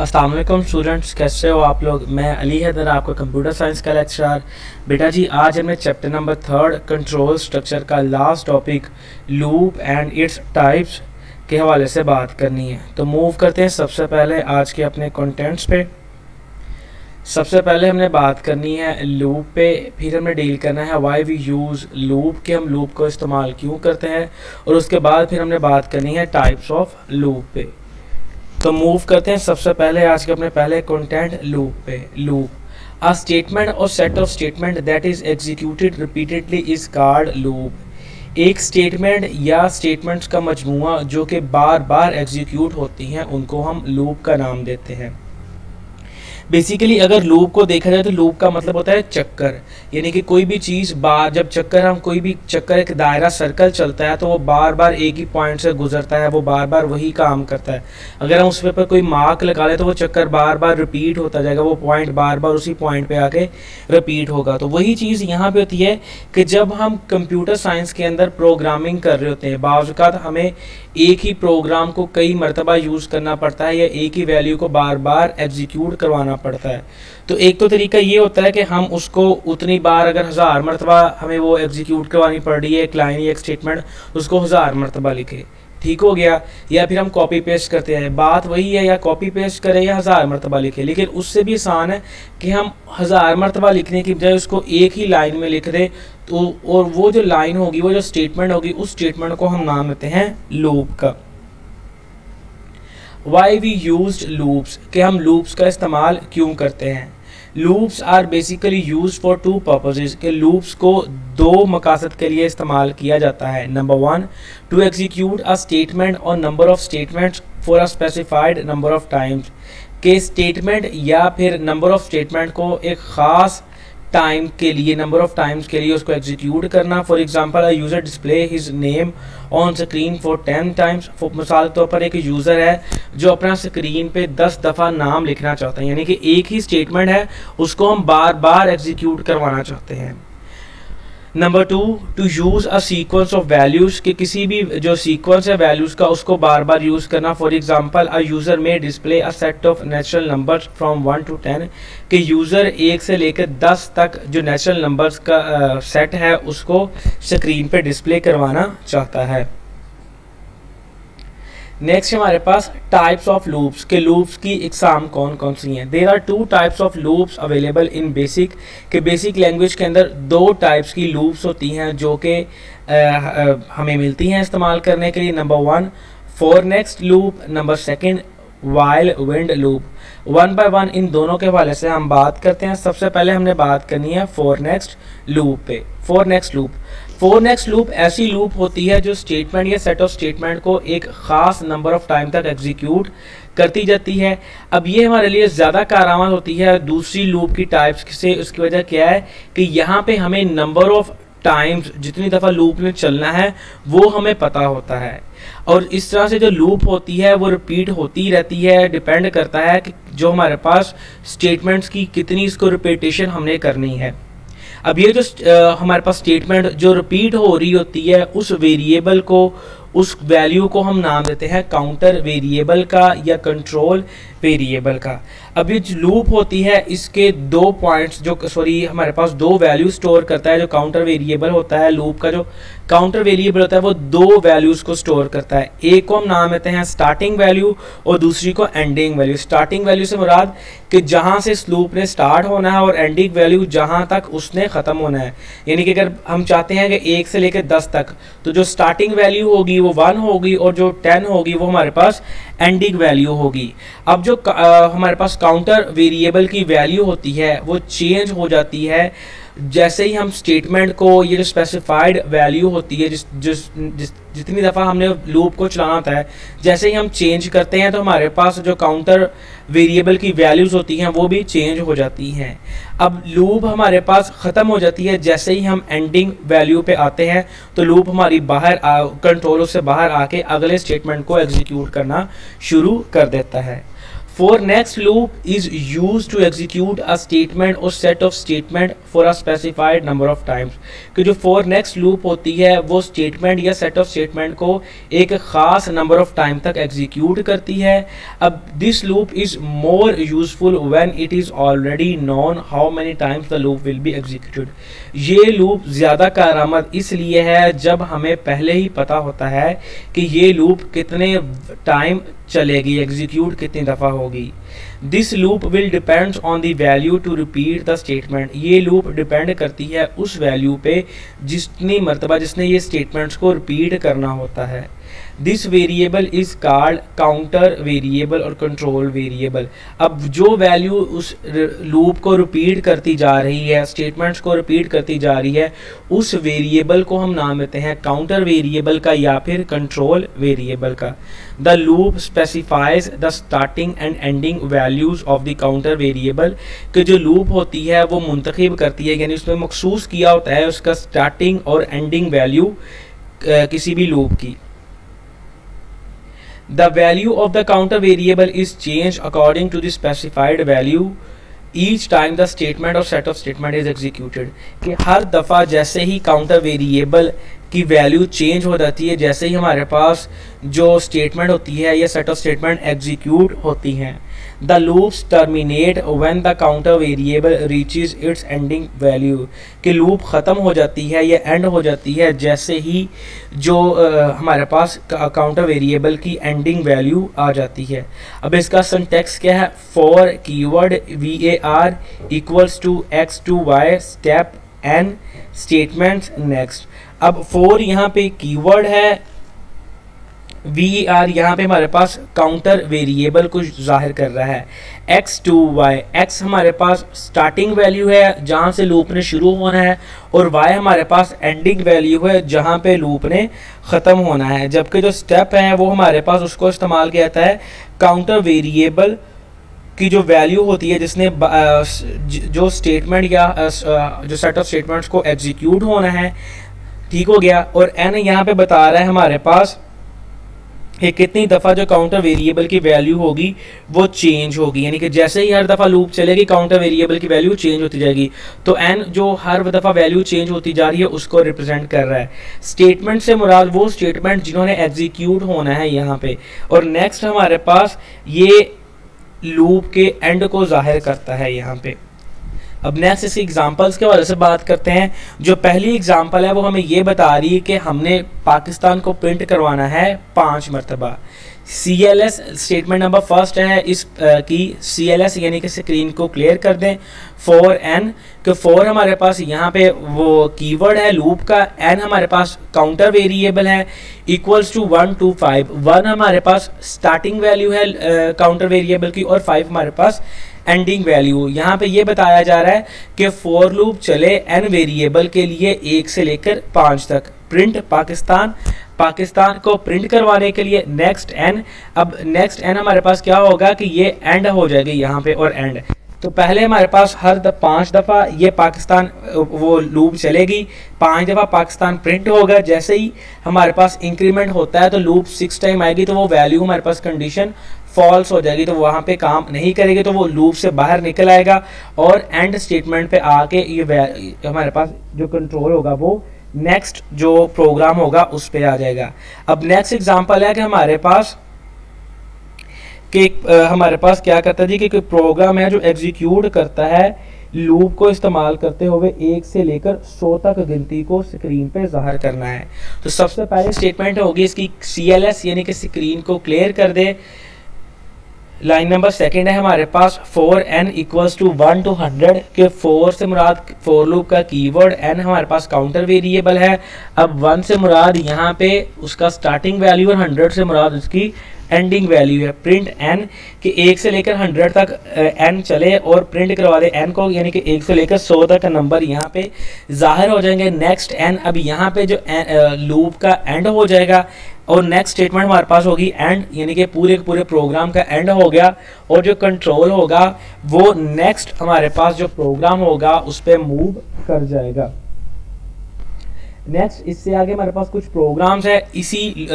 अस्सलाम वालेकुम स्टूडेंट्स, कैसे हो आप लोग। मैं अली हैदर, आपका कंप्यूटर साइंस का लेक्चरर। बेटा जी, आज हमने चैप्टर नंबर 3 कंट्रोल स्ट्रक्चर का last topic loop and its types के हवाले से बात करनी है। तो मूव करते हैं सबसे पहले आज के अपने कंटेंट्स पे। सबसे पहले हमने बात करनी है लूप पे, फिर हमने डील करना है वाई वी यूज़ लूप, कि हम लूप को इस्तेमाल क्यों करते हैं, और उसके बाद फिर हमने बात करनी है टाइप्स ऑफ लूप पे। तो मूव करते हैं सबसे पहले आज के अपने पहले कंटेंट लूप पे। लूप अ स्टेटमेंट और set of statement that is executed repeatedly is called loop. एक स्टेटमेंट या स्टेटमेंट्स का मजमूआ जो कि बार बार एग्जीक्यूट होती हैं उनको हम लूप का नाम देते हैं। बेसिकली अगर लूप को देखा जाए तो लूप का मतलब होता है चक्कर, यानी कि कोई भी चीज़ बार जब चक्कर हम कोई भी चक्कर एक दायरा सर्कल चलता है तो वो बार बार एक ही पॉइंट से गुजरता है, वो बार बार वही काम करता है। अगर हम उस पर कोई मार्क लगा लें तो वो चक्कर बार बार रिपीट होता जाएगा, वो पॉइंट बार बार उसी पॉइंट पे आके रिपीट होगा। तो वही चीज़ यहाँ पे होती है कि जब हम कंप्यूटर साइंस के अंदर प्रोग्रामिंग कर रहे होते हैं, बाज़ औक़ात हमें एक ही प्रोग्राम को कई मरतबा यूज़ करना पड़ता है या एक ही वैल्यू को बार बार एग्जीक्यूट करवाना पड़ता है। तो एक तो तरीका ये होता है कि हम उसको उतनी बार, अगर 1000 मरतबा हमें वो एग्जीक्यूट करवानी पड़ रही है एक लाइन या एक स्टेटमेंट, उसको 1000 मरतबा लिखे, ठीक हो गया। या फिर हम कॉपी पेस्ट करते हैं, बात वही है, या कॉपी पेस्ट करें या 1000 मरतबा लिखे, लेकिन उससे भी आसान है कि हम 1000 मरतबा लिखने की बजाय उसको एक ही लाइन में लिख दें। तो और वो जो लाइन होगी, वो जो स्टेटमेंट होगी, उस स्टेटमेंट को हम नाम देते हैं लूप का। वाई वी यूज्ड लूप्स, कि हम लूप्स का इस्तेमाल क्यों करते हैं। Loops are basically use for two purposes, के लूप्स को दो मकासद के लिए इस्तेमाल किया जाता है। Number 1, to execute a statement or number of statements for a specified number of times, के स्टेटमेंट या फिर नंबर ऑफ स्टेटमेंट को एक ख़ास टाइम के लिए, नंबर ऑफ टाइम्स के लिए उसको एग्जीक्यूट करना। For example, a user display his name on screen for 10 times. मिसाल के तौर पर एक यूज़र है जो अपना स्क्रीन पे 10 दफ़ा नाम लिखना चाहते हैं, यानी कि एक ही स्टेटमेंट है उसको हम बार बार एग्जीक्यूट करवाना चाहते हैं। Number 2, to use a sequence of values, कि किसी भी जो सीक्वेंस है वैल्यूज़ का उसको बार बार यूज़ करना। फॉर एग्जांपल, अ यूज़र में display a set of natural numbers from 1 to 10, कि यूज़र 1 से लेकर 10 तक जो नेचुरल नंबर्स का सेट है उसको स्क्रीन पे डिस्प्ले करवाना चाहता है। नेक्स्ट हमारे पास टाइप्स ऑफ लूप्स, के लूप्स की इकसाम कौन कौन सी हैं। There are 2 types of loops available in BASIC, के बेसिक लैंग्वेज के अंदर 2 टाइप्स की लूप्स होती हैं जो कि हमें मिलती हैं इस्तेमाल करने के लिए। Number 1, for next loop, number 2, while wind loop. 1 by 1 इन दोनों के हवाले से हम बात करते हैं। सबसे पहले हमने बात करनी है फॉर नेक्स्ट लूप पे। For next loop, for next loop ऐसी लूप होती है जो स्टेटमेंट या सेट ऑफ स्टेटमेंट को एक ख़ास नंबर ऑफ टाइम तक एग्जीक्यूट करती जाती है। अब ये हमारे लिए ज़्यादा कारआमद होती है दूसरी लूप की टाइप्स से। उसकी वजह क्या है कि यहाँ पे हमें नंबर ऑफ टाइम्स, जितनी दफ़ा लूप में चलना है वो हमें पता होता है, और इस तरह से जो लूप होती है वो रिपीट होती रहती है। डिपेंड करता है कि जो हमारे पास स्टेटमेंट्स की कितनी इसको रिपीटेशन हमने करनी है। अब ये जो हमारे पास स्टेटमेंट जो रिपीट हो रही होती है, उस वेरिएबल को, उस वैल्यू को हम नाम देते हैं काउंटर वेरिएबल का या कंट्रोल वेरिएबल का। अब ये जो लूप होती है इसके 2 पॉइंट्स, जो हमारे पास 2 वैल्यू स्टोर करता है। जो काउंटर वेरिएबल होता है, लूप का जो काउंटर वेरिएबल होता है वो 2 वैल्यूज़ को स्टोर करता है। एक को हम नाम देते हैं स्टार्टिंग वैल्यू और दूसरी को एंडिंग वैल्यू। स्टार्टिंग वैल्यू से मुराद कि जहाँ से इस लूप ने स्टार्ट होना है, और एंडिंग वैल्यू जहाँ तक उसने ख़त्म होना है। यानी कि अगर हम चाहते हैं कि 1 से लेकर 10 तक, तो जो स्टार्टिंग वैल्यू होगी वो 1 होगी और जो 10 होगी वो हमारे पास एंडिंग वैल्यू होगी। अब जो हमारे पास काउंटर वेरिएबल की वैल्यू होती है वो चेंज हो जाती है जैसे ही हम स्टेटमेंट को, ये जो स्पेसिफाइड वैल्यू होती है जितनी दफ़ा हमने लूप को चलाना होता है, जैसे ही हम चेंज करते हैं तो हमारे पास जो काउंटर वेरिएबल की वैल्यूज़ होती हैं वो भी चेंज हो जाती हैं। अब लूप हमारे पास ख़त्म हो जाती है जैसे ही हम एंडिंग वैल्यू पे आते हैं, तो लूप हमारी कंट्रोल से बाहर आके अगले स्टेटमेंट को एग्जीक्यूट करना शुरू कर देता है। For next loop is used to execute a statement or set of statement for a specified number of times। कि जो for next loop होती है वो statement या set of statement को एक ख़ास number of time तक execute करती है। अब this loop is more useful when it is already known how many times the loop will be executed। ये loop ज़्यादा कारआमद इसलिए है जब हमें पहले ही पता होता है कि ये loop कितने टाइम चलेगी, एग्जीक्यूट कितनी दफ़ा होगी। This loop will depends on the value to repeat the statement. ये लूप डिपेंड करती है उस वैल्यू पे जितनी मरतबा जिसने ये स्टेटमेंट्स को रिपीट करना होता है। This variable is called counter variable और कंट्रोल वेरिएबल। अब जो वैल्यू उस लूप को रिपीट करती जा रही है, स्टेटमेंट्स को रिपीट करती जा रही है, उस वेरिएबल को हम नाम देते हैं काउंटर वेरिएबल का या फिर कंट्रोल वेरिएबल का। The loop specifies the starting and ending values of the counter variable. कि जो लूप होती है वो मुंतखब करती है, यानी उसमें मखसूस किया होता है उसका स्टार्टिंग और एंडिंग वैल्यू किसी भी लूप की। The value of the counter variable is changed according to the specified value each time the statement or set of statement is executed। कि हर दफ़ा जैसे ही काउंटर वेरिएबल की वैल्यू चेंज हो जाती है, जैसे ही हमारे पास जो स्टेटमेंट होती है या सेट ऑफ स्टेटमेंट एग्जीक्यूट होती हैं। The loops terminate when the counter variable reaches it's ending value. कि लूप ख़त्म हो जाती है या एंड हो जाती है जैसे ही जो हमारे पास काउंटर वेरिएबल की एंडिंग वैल्यू आ जाती है। अब इसका सिंटैक्स क्या है? For keyword var equals to x to y step n statements next. अब फॉर यहाँ पे कीवर्ड है, var यहाँ पे हमारे पास काउंटर वेरिएबल को जाहिर कर रहा है। x to y, x हमारे पास स्टार्टिंग वैल्यू है जहाँ से लूप ने शुरू होना है, और y हमारे पास एंडिंग वैल्यू है जहाँ पे लूप ने ख़त्म होना है। जबकि जो स्टेप है वो हमारे पास उसको इस्तेमाल किया जाता है काउंटर वेरिएबल की जो वैल्यू होती है जिसने जो स्टेटमेंट या जो सेट ऑफ स्टेटमेंट्स को एग्जीक्यूट होना है। ठीक हो गया। और n यहाँ पे बता रहा है हमारे पास कि कितनी दफ़ा जो काउंटर वेरिएबल की वैल्यू होगी वो चेंज होगी, यानी कि जैसे ही हर दफ़ा लूप चलेगी काउंटर वेरिएबल की वैल्यू चेंज होती जाएगी। तो n जो हर दफ़ा वैल्यू चेंज होती जा रही है उसको रिप्रेजेंट कर रहा है। स्टेटमेंट से मुराद वो स्टेटमेंट जिन्होंने एग्जीक्यूट होना है यहाँ पे। और नेक्स्ट हमारे पास ये लूप के एंड को जाहिर करता है यहाँ पे। अब नेक्स्ट इस एग्जांपल्स के हवाले से बात करते हैं। जो पहली एग्जांपल है वो हमें ये बता रही है कि हमने पाकिस्तान को प्रिंट करवाना है 5 मरतबा। CLS स्टेटमेंट नंबर फर्स्ट है इस की CLS यानी कि स्क्रीन को क्लियर कर दें। फॉर n कि फॉर हमारे पास यहाँ पे वो कीवर्ड है लूप का, n हमारे पास काउंटर वेरिएबल है, इक्वल्स टू 1 to 5। 1 हमारे पास स्टार्टिंग वैल्यू है काउंटर वेरिएबल की, और 5 हमारे पास एंडिंग वैल्यू। यहाँ पे ये बताया जा रहा है कि फॉर लूप चले n वेरिएबल के लिए 1 से लेकर 5 तक। प्रिंट पाकिस्तान, पाकिस्तान को प्रिंट करवाने के लिए नेक्स्ट n। अब नेक्स्ट n हमारे पास क्या होगा कि ये एंड हो जाएगी यहाँ पे और एंड। तो पहले हमारे पास हर 5 दफ़ा ये पाकिस्तान वो लूप चलेगी, 5 दफ़ा पाकिस्तान प्रिंट होगा। जैसे ही हमारे पास इंक्रीमेंट होता है तो लूप 6 टाइम आएगी, तो वो वैल्यू हमारे पास कंडीशन फॉल्स हो जाएगी, तो वहाँ पे काम नहीं करेगी, तो वो लूप से बाहर निकल आएगा और एंड स्टेटमेंट पे आके ये हमारे पास जो कंट्रोल होगा वो नेक्स्ट जो प्रोग्राम होगा उस पे आ जाएगा। अब नेक्स्ट एग्जांपल है कि हमारे पास क्या करता है जी कि कोई प्रोग्राम है जो एग्जीक्यूट करता है लूप को इस्तेमाल करते हुए 1 से लेकर 100 तक गिनती को स्क्रीन पे जाहिर करना है। तो सबसे पहले स्टेटमेंट होगी इसकी CLS यानी कि स्क्रीन को क्लियर कर दे। लाइन नंबर सेकंड है हमारे पास for n equals to 1 to 100 के 4 से मुराद फॉर लूप का कीवर्ड n हमारे पास काउंटर वेरिएबल है। अब 1 से मुराद यहाँ पे उसका स्टार्टिंग वैल्यू और 100 से मुराद उसकी एंडिंग वैल्यू है। प्रिंट n कि 1 से लेकर 100 तक n चले और प्रिंट करवा दे n को, यानी कि 1 से लेकर 100 तक का नंबर यहाँ पे जाहिर हो जाएंगे। नेक्स्ट n, अब यहाँ पे जो लूप का एंड हो जाएगा और नेक्स्ट स्टेटमेंट हमारे पास होगी एंड, यानी कि पूरे प्रोग्राम का एंड हो गया। और जो कंट्रोल होगा वो नेक्स्ट हमारे पास जो प्रोग्राम होगा उस पर मूव कर जाएगा। नेक्स्ट इससे आगे हमारे पास कुछ प्रोग्राम्स है इसी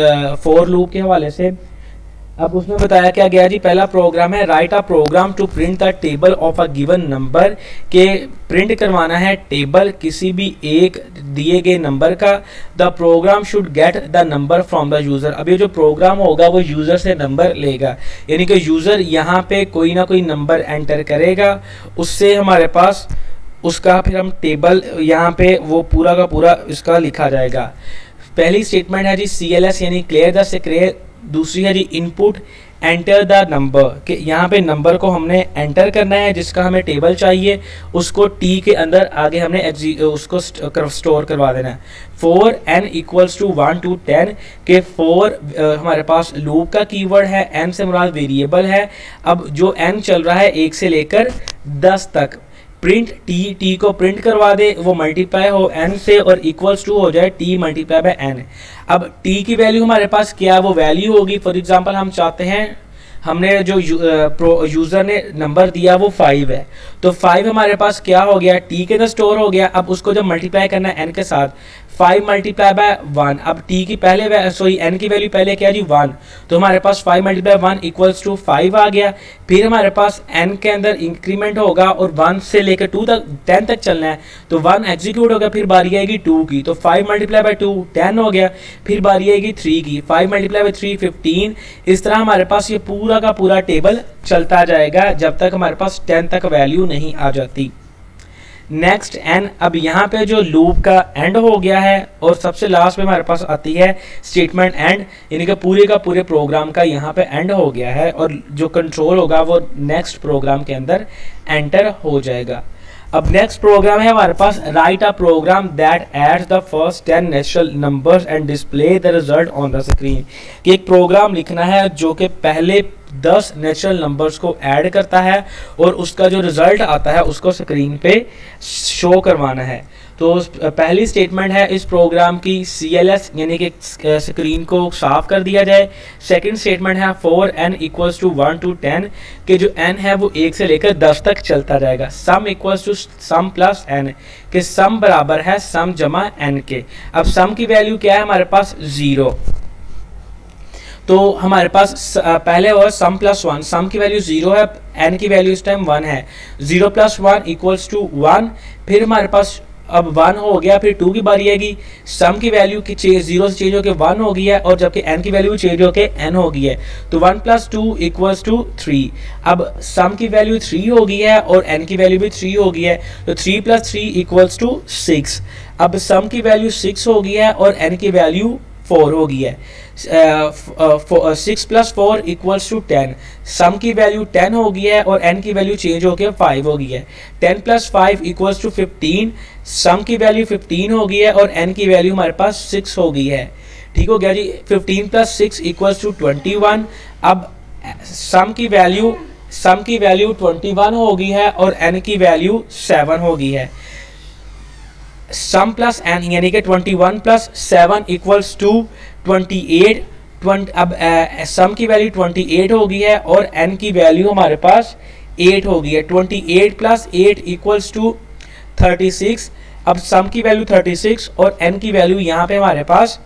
फॉर लूप के हवाले से। अब उसमें बताया क्या गया जी, पहला प्रोग्राम है write a program to print the table of a given number, के प्रिंट करवाना है टेबल किसी भी एक दिए गए नंबर का। The programme should get the number from the user. अब ये जो प्रोग्राम होगा वो यूज़र से नंबर लेगा, यानी कि यूज़र यहाँ पे कोई ना कोई नंबर एंटर करेगा, उससे हमारे पास उसका फिर हम टेबल यहाँ पे वो पूरा का पूरा इसका लिखा जाएगा। पहली स्टेटमेंट है जी CLS यानी क्लियर द सीक्रेट। दूसरी है जी इनपुट एंटर द नंबर, कि यहाँ पे नंबर को हमने एंटर करना है जिसका हमें टेबल चाहिए, उसको टी के अंदर आगे हमने उसको स्टोर करवा देना है। 4 n इक्वल्स टू 1 to 10 के 4 हमारे पास लूप का कीवर्ड है, n से मुराद वेरिएबल है। अब जो n चल रहा है 1 से लेकर 10 तक, प्रिंट टी को प्रिंट करवा दे, वो मल्टीप्लाई हो n से और इक्वल्स टू हो जाए t मल्टीप्लाई बाय n। अब t की वैल्यू हमारे पास क्या वो वैल्यू होगी, फॉर एग्जांपल हम चाहते हैं, हमने जो यूज़र ने नंबर दिया वो 5 है, तो 5 हमारे पास क्या हो गया t के अंदर स्टोर हो गया। अब उसको जब मल्टीप्लाई करना है n के साथ, 5 मल्टीप्लाई बाय 1, अब t की पहले n की वैल्यू पहले क्या जी 1, तो हमारे पास 5 मल्टीप्लाई 1 इक्वल्स टू 5 आ गया। फिर हमारे पास n के अंदर इंक्रीमेंट होगा और 1 से लेकर 2 तक 10 तक चलना है, तो 1 एग्जीक्यूट होगा, फिर बारी आएगी 2 की, तो 5 मल्टीप्लाई बाय 2 10 हो गया, फिर बारी आएगी 3 की, 5 मल्टीप्लाई बाय 3 15। इस तरह हमारे पास ये पूरा का पूरा टेबल चलता जाएगा जब तक हमारे पास 10 तक वैल्यू नहीं आ जाती। नेक्स्ट n, अब यहाँ पे जो लूप का एंड हो गया है और सबसे लास्ट में हमारे पास आती है स्टेटमेंट एंड, यानी कि पूरे का पूरे प्रोग्राम का यहाँ पे एंड हो गया है और जो कंट्रोल होगा वो नेक्स्ट प्रोग्राम के अंदर एंटर हो जाएगा। अब नेक्स्ट प्रोग्राम है हमारे पास write a program that adds the first 10 natural numbers and display the result on the screen, कि एक प्रोग्राम लिखना है जो कि पहले 10 नेचुरल नंबर्स को ऐड करता है और उसका जो रिजल्ट आता है उसको स्क्रीन पे शो करवाना है। तो पहली स्टेटमेंट है इस प्रोग्राम की CLS यानी कि स्क्रीन को साफ कर दिया जाए। सेकंड स्टेटमेंट है 4n इक्वल्स टू 1 to 10, कि जो n है वो 1 से लेकर 10 तक चलता जाएगा। Sum equals to sum plus n, कि सम बराबर है सम जमा n के। अब सम की वैल्यू क्या है हमारे पास 0, तो हमारे पास पहले और सम प्लस 1, सम की वैल्यू 0 है, n की वैल्यू इस टाइम 1 है, 0 प्लस 1 इक्वल्स टू 1, फिर हमारे पास अब 1 हो गया, फिर 2 की बारी आएगी, सम की वैल्यू की 0 से चेंज होकर 1 हो गई है और जबकि n की वैल्यू चेंज होकर n हो गई है, तो 1 प्लस 2 इक्वल्स टू 3। अब सम की वैल्यू 3 हो गई है और n की वैल्यू भी 3 हो गई है, तो 3 प्लस 3 इक्वल्स टू 6। अब सम की वैल्यू 6 हो गई है और n की वैल्यू 4 हो गई है, 6 प्लस 4 इक्वल्स टू 10, सम की वैल्यू 10 हो गई है और n की वैल्यू चेंज होकर 5 हो गई है, 10 प्लस 5 इक्वल्स टू 15, सम की वैल्यू 15 हो गई है और n की वैल्यू हमारे पास 6 हो गई है। ठीक हो गया जी, 15 प्लस 6 इक्वल्स टू 21। अब सम की वैल्यू 21 हो गई है और n की वैल्यू 7 हो गई है। सम प्लस n यानी कि 21 प्लस 7 इक्वल्स टू 28। अब सम की वैल्यू 28 हो गई है और n की वैल्यू हमारे पास 8 हो गई है, 28 प्लस 8 इक्वल्स टू 36। अब सम की वैल्यू 36 और n की वैल्यू यहाँ पे हमारे पास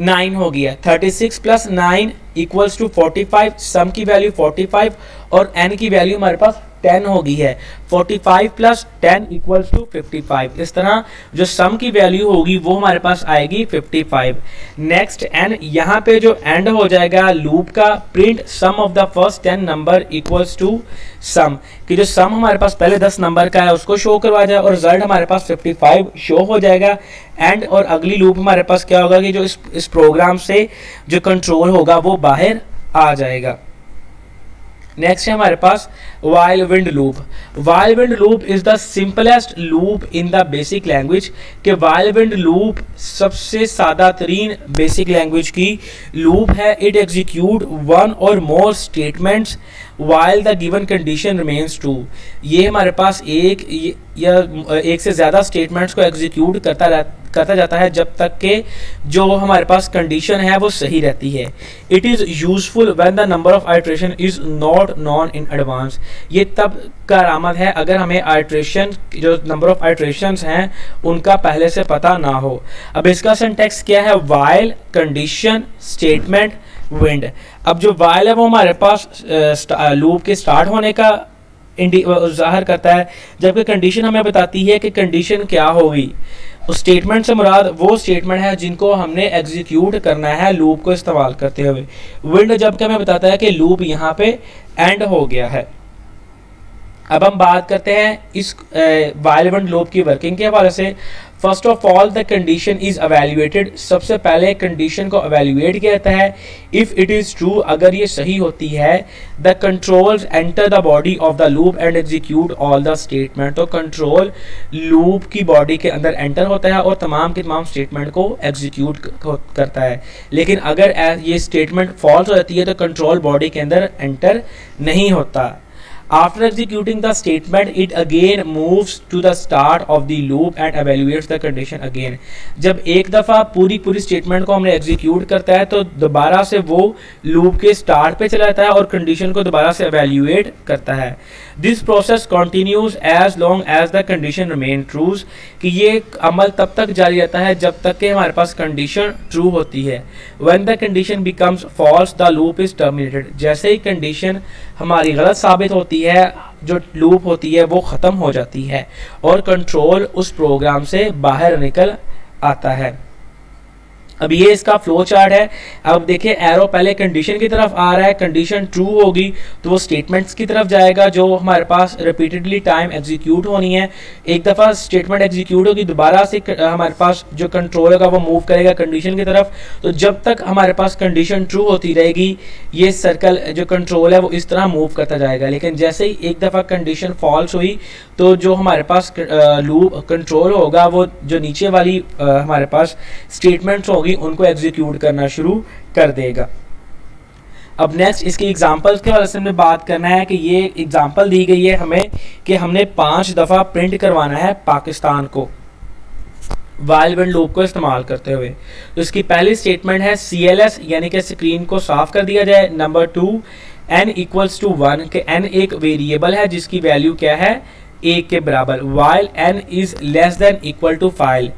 9 हो गई है, 36 प्लस 9 इक्वल्स टू 45, सम की वैल्यू 45 और n की वैल्यू हमारे पास 10 हो गई है, 45 प्लस 10 इक्वल्स टू 55। इस तरह जो सम की वैल्यू होगी वो हमारे पास आएगी 55। नेक्स्ट n, यहाँ पे जो एंड हो जाएगा लूप का, print sum of the first 10 number equals to sum, कि जो सम हमारे पास पहले 10 नंबर का है उसको शो करवा जाए और रिजल्ट हमारे पास 55 शो हो जाएगा। एंड और अगली लूप हमारे पास क्या होगा कि जो इस प्रोग्राम से जो कंट्रोल होगा वो बाहर आ जाएगा। नेक्स्ट है हमारे पास while wind loop। while wind loop is the simplest loop in the basic language, कि while wind loop सबसे सादा तरीन बेसिक लैंग्वेज की लूप है। इट एग्जीक्यूट वन और मोर statements while the given condition remains true। ये हमारे पास एक से ज़्यादा स्टेटमेंट्स को एग्जीक्यूट करता जाता है जब तक कि जो हमारे पास कंडीशन है वो सही रहती है। It is useful when the number of iteration is not non in advance. ये तब कारआमद है अगर हमें आइट्रेशन जो नंबर ऑफ आइट्रेशंस हैं उनका पहले से पता ना हो। अब इसका सिंटैक्स क्या है, व्हाइल कंडीशन स्टेटमेंट विंड। अब जो वाइल है वो हमारे पास लूप के स्टार्ट होने का ज़ाहिर करता है, जबकि कंडीशन हमें बताती है कि कंडीशन क्या होगी। उस स्टेटमेंट से मुराद वो स्टेटमेंट है जिनको हमने एग्जीक्यूट करना है लूप को इस्तेमाल करते हुए। विंड जबकि हमें बताता है कि लूप यहाँ पे एंड हो गया है। अब हम बात करते हैं इस वाइल विंड लूप की वर्किंग के हवाले से। First of all the condition is evaluated. सबसे पहले कंडीशन को एवेल्युएट किया जाता है। इफ इट इज ट्रू, अगर ये सही होती है, the controls enter the body of the loop and execute all the statement. तो कंट्रोल लूप की बॉडी के अंदर एंटर होता है और तमाम के तमाम स्टेटमेंट को एग्जीक्यूट करता है। लेकिन अगर ये स्टेटमेंट फॉल्स हो जाती है तो कंट्रोल बॉडी के अंदर एंटर नहीं होता। After executing the statement, it again moves to the start of the loop and evaluates the condition again. जब एक दफ़ा पूरी स्टेटमेंट को हमने एग्जीक्यूट करता है तो दोबारा से वो लूप के स्टार्ट पे चला जाता है और कंडीशन को दोबारा से एवेल्यूएट करता है। This process continues as long as the condition remain trues, कि ये अमल तब तक जारी रहता है जब तक कि हमारे पास कंडीशन ट्रू होती है। When the condition becomes false the loop is terminated. जैसे ही कंडीशन हमारी गलत साबित होती है, जो लूप होती है वो ख़त्म हो जाती है और कंट्रोल उस प्रोग्राम से बाहर निकल आता है। अब ये इसका फ्लो चार्ट है। अब देखिए एरो पहले कंडीशन की तरफ आ रहा है, कंडीशन ट्रू होगी तो वो स्टेटमेंट्स की तरफ जाएगा जो हमारे पास रिपीटेडली टाइम एग्जीक्यूट होनी है। एक दफ़ा स्टेटमेंट एग्जीक्यूट होगी, दोबारा से हमारे पास जो कंट्रोल होगा वो मूव करेगा कंडीशन की तरफ। तो जब तक हमारे पास कंडीशन ट्रू होती रहेगी, ये सर्कल जो कंट्रोल है वो इस तरह मूव करता जाएगा। लेकिन जैसे ही एक दफ़ा कंडीशन फॉल्स हुई तो जो हमारे पास लूप कंट्रोल होगा वो जो नीचे वाली हमारे पास स्टेटमेंट्स होगी उनको एग्जीक्यूट करना शुरू कर देगा। अब नेक्स्ट इसकी एग्जांपल्स के हवाले से हमें बात करना है कि ये एग्जांपल दी गई है हमें कि हमने 5 दफ़ा प्रिंट करवाना है पाकिस्तान को वाइल विंड लूप को इस्तेमाल करते हुए। तो इसकी पहली स्टेटमेंट है CLS यानी कि स्क्रीन को साफ कर दिया जाए। नंबर 2 n इक्वल्स टू 1 के n एक वेरिएबल है जिसकी वैल्यू क्या है 1 के बराबर। While n is less than equal to 5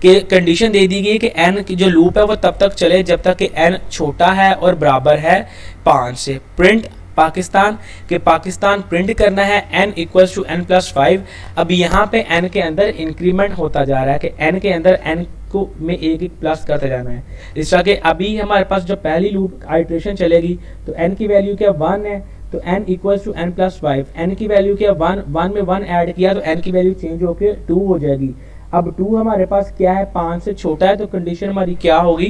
के कंडीशन दे दी गई कि n की जो लूप है वो तब तक चले जब तक कि n छोटा है और बराबर है 5 से। प्रिंट पाकिस्तान के पाकिस्तान प्रिंट करना है n equals to n plus 5। अब यहाँ पे n के अंदर इंक्रीमेंट होता जा रहा है कि n के अंदर n को में एक प्लस करते जाना है। इस तरह के अभी हमारे पास जो पहली लूप आइट्रेशन चलेगी तो n की वैल्यू क्या 1 है तो n equals to n plus 5। n की वैल्यू क्या 1 में 1 ऐड किया तो n की वैल्यू चेंज होकर 2 हो जाएगी। अब 2 हमारे पास क्या है 5 से छोटा है तो कंडीशन हमारी क्या होगी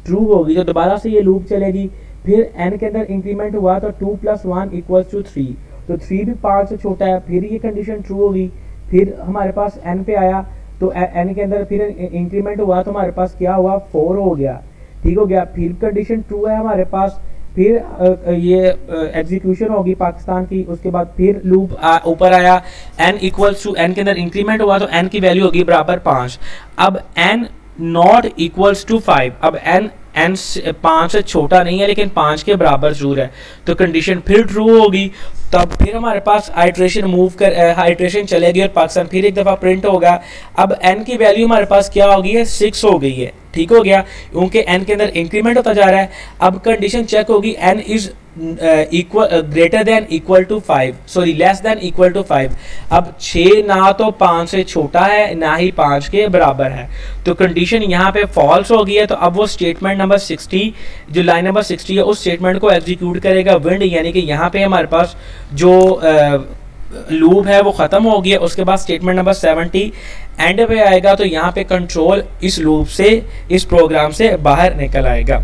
ट्रू होगी। तो दोबारा से ये लूप चलेगी। फिर n के अंदर इंक्रीमेंट हुआ तो 2 प्लस 1 इक्वल्स टू 3 तो 3 भी 5 से छोटा है, फिर ये कंडीशन ट्रू होगी। फिर हमारे पास n पे आया तो n के अंदर फिर इंक्रीमेंट हुआ तो हमारे पास क्या हुआ 4 हो गया, ठीक हो गया। फिर कंडीशन ट्रू है हमारे पास, फिर ये एग्जीक्यूशन होगी पाकिस्तान की। उसके बाद फिर लूप ऊपर आया n इक्वल्स टू n के अंदर इंक्रीमेंट हुआ तो n की वैल्यू होगी बराबर 5। अब n नॉट इक्वल्स टू 5। अब n 5 से छोटा नहीं है लेकिन 5 के बराबर जरूर है तो कंडीशन फिर ट्रू होगी। तब फिर हमारे पास आइट्रेशन चलेगी और पाकिस्तान फिर एक दफ़ा प्रिंट होगा। अब n की वैल्यू हमारे पास क्या हो गई है 6 हो गई है, ठीक हो गया, क्योंकि n के अंदर इंक्रीमेंट होता जा रहा है। अब कंडीशन चेक होगी n is greater than equal to 5 sorry less than equal to 5। अब 6 ना तो 5 से छोटा है ना ही 5 के बराबर है तो कंडीशन यहाँ पे फॉल्स हो गई है। तो अब वो स्टेटमेंट नंबर 60 जो लाइन नंबर 60 है उस स्टेटमेंट को एग्जीक्यूट करेगा विंड, यानी कि यहाँ पे हमारे पास जो लूप है वो ख़त्म हो गया। उसके बाद स्टेटमेंट नंबर 70 एंड पे आएगा तो यहाँ पे कंट्रोल इस लूप से इस प्रोग्राम से बाहर निकल आएगा।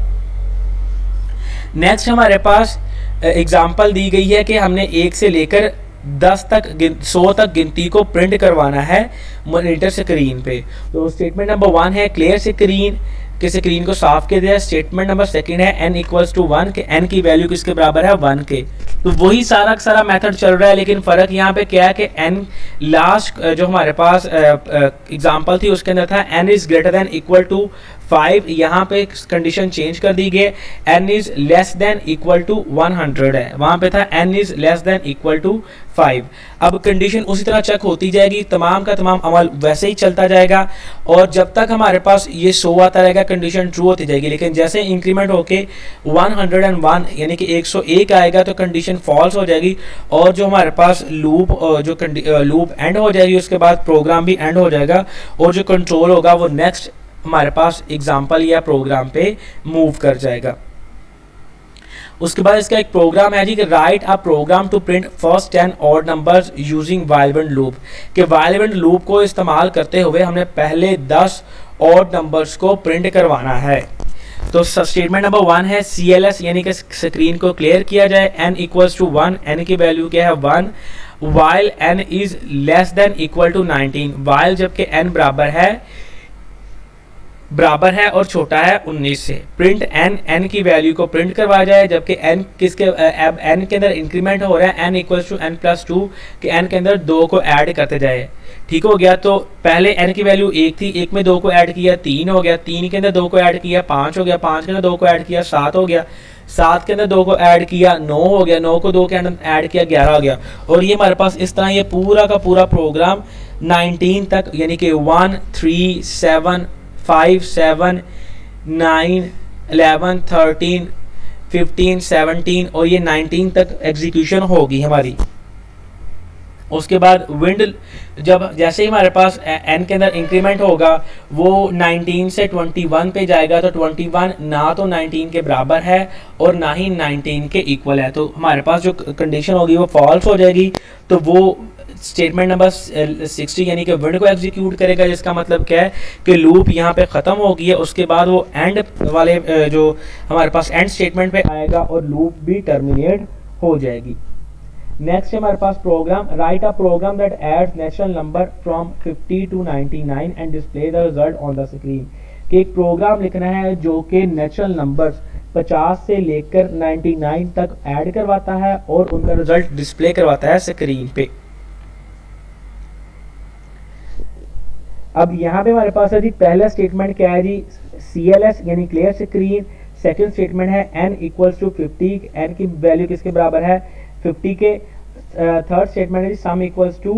नेक्स्ट हमारे पास एग्जांपल दी गई है कि हमने 1 से लेकर 10 तक 100 तक गिनती को प्रिंट करवाना है मॉनिटर स्क्रीन पे। तो स्टेटमेंट नंबर 1 है क्लियर स्क्रीन के स्क्रीन को साफ कर दिया। स्टेटमेंट नंबर 2 है n इक्वल्स टू 1 के n की वैल्यू किसके बराबर है 1 के। तो वही सारा मेथड चल रहा है लेकिन फ़र्क यहाँ पे क्या है कि n लास्ट जो हमारे पास एग्जांपल थी उसके अंदर था n is greater than equal to 5 यहाँ पे कंडीशन चेंज कर दी गई, n is less than equal to 100 है, वहां पे था n is less than equal to 5। अब कंडीशन उसी तरह चेक होती जाएगी, तमाम का तमाम अमल वैसे ही चलता जाएगा और जब तक हमारे पास ये 100 आता रहेगा कंडीशन ट्रू होती जाएगी। लेकिन जैसे इंक्रीमेंट होके 101 यानी कि 101 आएगा तो कंडीशन फॉल्स हो जाएगी और जो हमारे पास लूप लूप एंड हो जाएगी, उसके बाद प्रोग्राम भी एंड हो जाएगा और जो कंट्रोल होगा वो नेक्स्ट हमारे पास एग्जाम्पल या प्रोग्राम पे मूव कर जाएगा। उसके बाद इसका एक प्रोग्राम है जी कि write a program to print first 10 odd numbers using while and loop, कि व्हाइल एंड लूप को इस्तेमाल करते हुए हमने पहले 10 ऑड नंबर्स को प्रिंट करवाना है। तो स्टेटमेंट नंबर 1 है CLS यानी कि स्क्रीन को क्लियर किया जाए, n इक्वल्स टू 1, n की वैल्यू क्या है 1, while n is less than equal to 19, while जबकि n बराबर है और छोटा है 19 से। प्रिंट n की वैल्यू को प्रिंट करवाया जाए जबकि n किसके अब n के अंदर इंक्रीमेंट हो रहा है, n equals to n plus 2 कि n के अंदर 2 को ऐड करते जाए। ठीक हो गया, तो पहले n की वैल्यू 1 थी, 1 में 2 को ऐड किया 3 हो गया, 3 के अंदर 2 को ऐड किया 5 हो गया, 5 के अंदर 2 को ऐड किया 7 हो गया, 7 के अंदर 2 को ऐड किया 9 हो गया, 9 को 2 के अंदर ऐड किया 11 हो गया। और ये हमारे पास इस तरह ये पूरा का पूरा प्रोग्राम 19 तक यानी कि 1 3 7 5 7 9 11 13 15 17 और ये 19 तक एग्जीक्यूशन होगी हमारी। उसके बाद विंड जब जैसे ही हमारे पास n के अंदर इंक्रीमेंट होगा वो 19 से 21 पे जाएगा, तो 21 ना तो 19 के बराबर है और ना ही 19 के इक्वल है, तो हमारे पास जो कंडीशन होगी वो फॉल्स हो जाएगी। तो वो स्टेटमेंट नंबर 60 यानी कि विंड को एग्जीक्यूट करेगा, जिसका मतलब क्या है कि लूप यहाँ पे ख़त्म हो गई है। उसके बाद वो एंड वाले जो हमारे पास एंड स्टेटमेंट पे आएगा और लूप भी टर्मिनेट हो जाएगी। नेक्स्ट हमारे पास program, write a program that adds natural number from 50 to 99 and display the result on the screen, कि एक प्रोग्राम लिखना है जो कि नेचुरल नंबर्स 50 से लेकर 99 तक ऐड करवाता है और उनका रिजल्ट डिस्प्ले करवाता है स्क्रीन पे। अब यहाँ पे हमारे पास है जी पहला स्टेटमेंट क्या है जी CLS यानी क्लियर स्क्रीन। सेकंड स्टेटमेंट है n इक्वल्स टू 50, n की वैल्यू किसके बराबर है 50 के। थर्ड स्टेटमेंट है जी सम इक्वल्स टू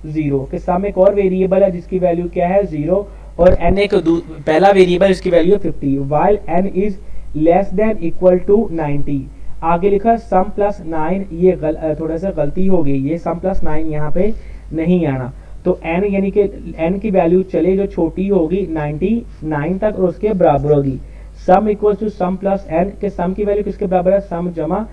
0, कि सम एक और वेरिएबल है जिसकी वैल्यू क्या है 0 और n एक पहला वेरिएबल जिसकी वैल्यू है 50, while n is less than equal to 90। आगे लिखा सम प्लस 9, ये थोड़ा सा गलती हो गई, ये सम प्लस 9 यहाँ पे नहीं आना, तो n यानी कि n की वैल्यू चले जो छोटी होगी 99 तक और उसके बराबर होगी। Sum equal to sum plus n, के सम की वैल्यू किसके बराबर है सम जमा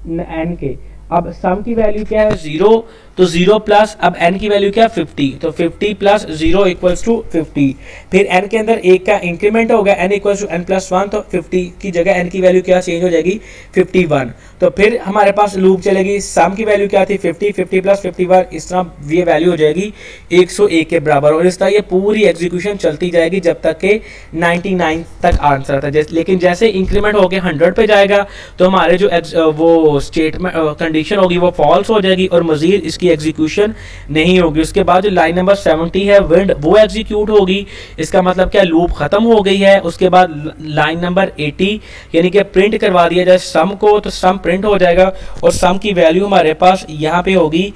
n के। अब सम की वैल्यू क्या है 0, तो 0 प्लस अब n की वैल्यू क्या है 50, तो 50 प्लस 0 इक्वल्स टू 50। फिर n के अंदर एक का इंक्रीमेंट होगा n equals to n plus 1, तो 50 की जगह n की वैल्यू क्या चेंज हो जाएगी 51। तो फिर हमारे पास लूप चलेगी, सम की वैल्यू क्या थी 50, 50 प्लस 51, इस तरह ये वैल्यू हो जाएगी 101 के बराबर और इस तरह ये पूरी एग्जीक्यूशन चलती जाएगी जब तक के 99 तक आंसर आता है। लेकिन जैसे इंक्रीमेंट होके 100 पे जाएगा तो हमारे जो वो स्टेटमेंट कंडीशन होगी वो फॉल्स हो जाएगी और मजीद इसकी एग्जीक्यूशन नहीं होगी। उसके बाद जो लाइन नंबर 70 है विंड, वो एग्जीक्यूट होगी, इसका मतलब क्या लूप खत्म हो गई है। उसके बाद लाइन नंबर 80 यानी कि प्रिंट करवा दिया जाए सम को, तो सम प्रिंट हो जाएगा और सम की वैल्यू हमारे पास यहाँ पे होगी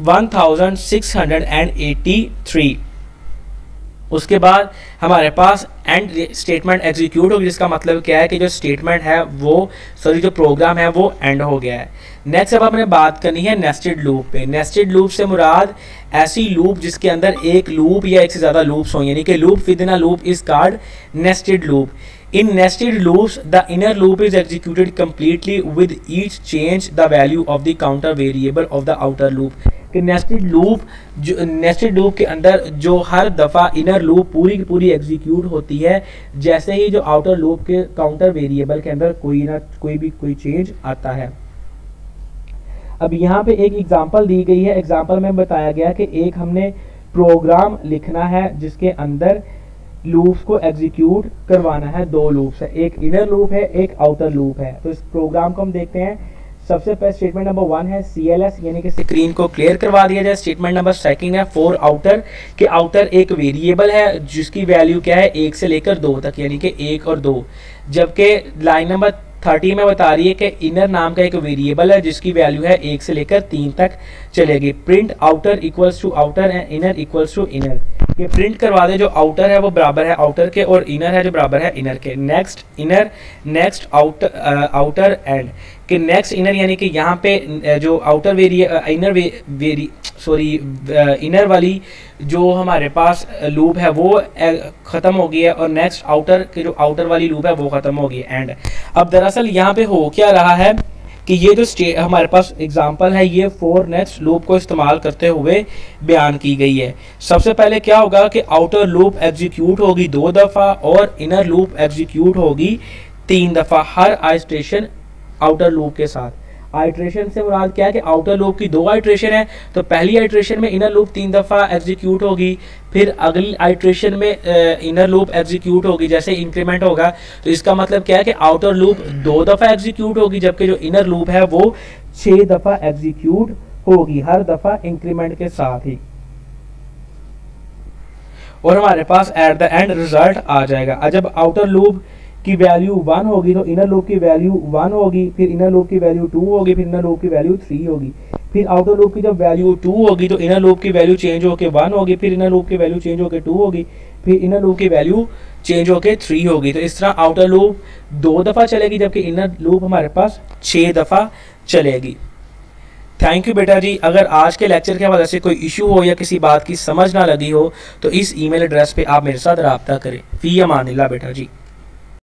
1683। उसके बाद हमारे पास एंड स्टेटमेंट एग्जीक्यूट होगी, जिसका मतलब क्या है कि जो स्टेटमेंट है वो जो प्रोग्राम है वो एंड हो गया है। नेक्स्ट अब हमने बात करनी है नेस्टेड लूप पे। नेस्टेड लूप से मुराद ऐसी लूप जिसके अंदर एक लूप या एक से ज़्यादा लूप्स हों, यानी कि loop with in a loop is called nested loop. In nested loops, the inner loop is executed completely with each change the value of the counter variable of the outer loop. कि nested loop के अंदर जो हर दफ़ा inner loop पूरी की पूरी execute होती है जैसे ही जो outer loop के काउंटर वेरिएबल के अंदर कोई चेंज आता है। अब यहाँ पे एक एग्जांपल दी गई है। एग्जांपल में बताया गया कि एक हमने प्रोग्राम लिखना है जिसके अंदर लूप्स को एग्जीक्यूट करवाना है। दो लूप्स है, एक इनर लूप है एक आउटर लूप है। तो इस प्रोग्राम को हम देखते हैं। सबसे पहले स्टेटमेंट नंबर 1 है CLS यानी कि स्क्रीन को क्लियर करवा दिया जाए। स्टेटमेंट नंबर 2 है फॉर आउटर कि आउटर एक वेरिएबल है जिसकी वैल्यू क्या है 1 से लेकर 2 तक यानी कि 1 और 2, जबकि लाइन नंबर 30 में बता रही है कि इनर नाम का एक वेरिएबल है जिसकी वैल्यू है 1 से लेकर 3 तक चलेगी। Print outer equals to outer and inner equals to inner, ये प्रिंट करवा दे जो आउटर है वो बराबर है आउटर के और इनर है जो बराबर है इनर के। Next inner, next outer and कि नेक्स्ट इनर यानी कि यहाँ पे जो आउटर इनर वाली जो हमारे पास लूप है वो ख़त्म हो गई है और नेक्स्ट आउटर की जो आउटर वाली लूप है वो ख़त्म हो गई है। एंड अब दरअसल यहाँ पे हो क्या रहा है कि ये जो हमारे पास एग्जांपल है ये फॉर नेक्स्ट लूप को इस्तेमाल करते हुए बयान की गई है। सबसे पहले क्या होगा कि आउटर लूप एग्जीक्यूट होगी 2 दफ़ा और इनर लूप एग्जीक्यूट होगी 3 दफ़ा हर आइट्रेशन आउटर लूप के साथ। आइट्रेशन से मुराद क्या है कि आउटर लूप की 2 आइट्रेशन है, तो पहली आइट्रेशन में इनर लूप 3 दफ़ा एग्जीक्यूट होगी, फिर अगली आइट्रेशन में इनर लूप एग्जीक्यूट होगी जैसे इंक्रीमेंट होगा। तो इसका मतलब क्या है कि आउटर लूप 2 दफ़ा एग्जीक्यूट होगी जबकि जो इनर लूप है वो 6 दफ़ा एग्जीक्यूट होगी हर दफ़ा इंक्रीमेंट के साथ ही, और हमारे पास एट द एंड रिजल्ट आ जाएगा। जब आउटर लूप की वैल्यू 1 होगी तो इनर लूप की वैल्यू 1 होगी, फिर इनर लूप की वैल्यू 2 होगी, फिर इनर लूप की वैल्यू 3 होगी, फिर आउटर लूप की जब वैल्यू 2 होगी तो इनर लूप की वैल्यू चेंज होकर 1 होगी, फिर इनर लूप की वैल्यू चेंज होकर 2 होगी, फिर इनर लूप की वैल्यू चेंज होकर 3 होगी। तो इस तरह आउटर लूप 2 दफ़ा चलेगी जबकि इनर लूप हमारे पास 6 दफ़ा चलेगी। थैंक यू बेटा जी। अगर आज के लेक्चर के हवाले से कोई इशू हो या किसी बात की समझ ना लगी हो तो इस ईमेल एड्रेस पे आप मेरे साथ रब्ता करें। फ़ी अमानिल्लाह बेटा जी।